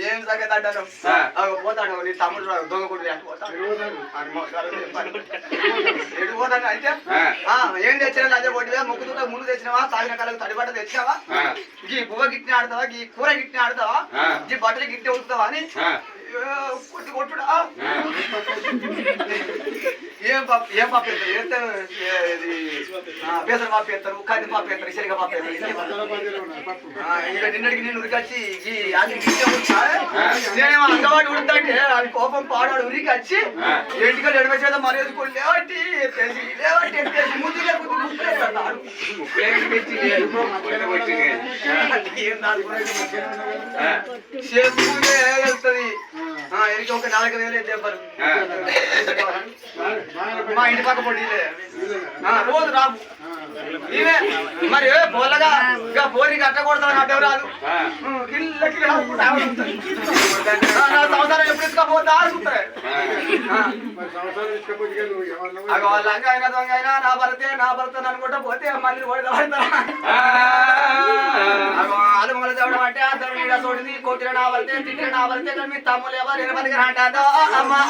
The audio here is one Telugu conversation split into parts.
ఏం సంగతి అంటాను పోతాడు నీ తమ్ముడు దొంగ కొడు ఎటు పోతాడు అయితే ఏం తెచ్చినా అదే పోటీ ముక్కుతుంటే ముందు తెచ్చినావా తాగిన కళ్ళకు తడిబట్ట తెచ్చినావా ఈ బువ్వ గిట్టిన ఆడతావా ఈ కూర గిట్టిన ఆడతావా ఈ బట్టలు గిట్టి ఉంచుతావా అని కొట్టి కొట్టుడా ఏం పాప ఎత్తారు బేసర పాప ఎత్తారు కంది పాప ఎత్తారు శనగ పాప ఎత్తారు ఇంకా నిన్నటికి నేను ఉరికొచ్చి నేనేమో అంగవాడి ఉడతాంటే అది కోపం పాడాడు ఉరికి వచ్చి ఇంటికి ఎడమ చేత మరేసుకొని లేవట్టి లేవట్టి ఎత్తేసి ముద్దు చేసుకుంటే వెళ్తుంది ఎరికి ఒక 4,000 చెప్పారు మా ఇంటి పక్క పొడిలే రోజు రాము ఇవే మరి పోలగా ఇంకా పోరి కట్టకూడదు అడ్డం రాదు సంవత్సరం ఎప్పుడు ఇసుకపోతా చూస్తాయి లంగా అయినా దొంగ అయినా నా భర్త అనుకుంటా పోతే మళ్ళీ ఓడి అది మొదలు తేవడం అంటే అతను నీడ చూడింది కొట్టిన నా భర్తే తిట్టిన నా భర్తే మీ తమ్ములు ఎవరు 20 అంటాదో అమ్మా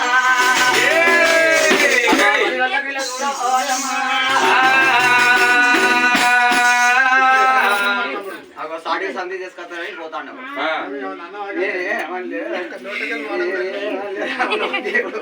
సాడి సంధి చేసుకొస్తానని పోతాను దేవుడు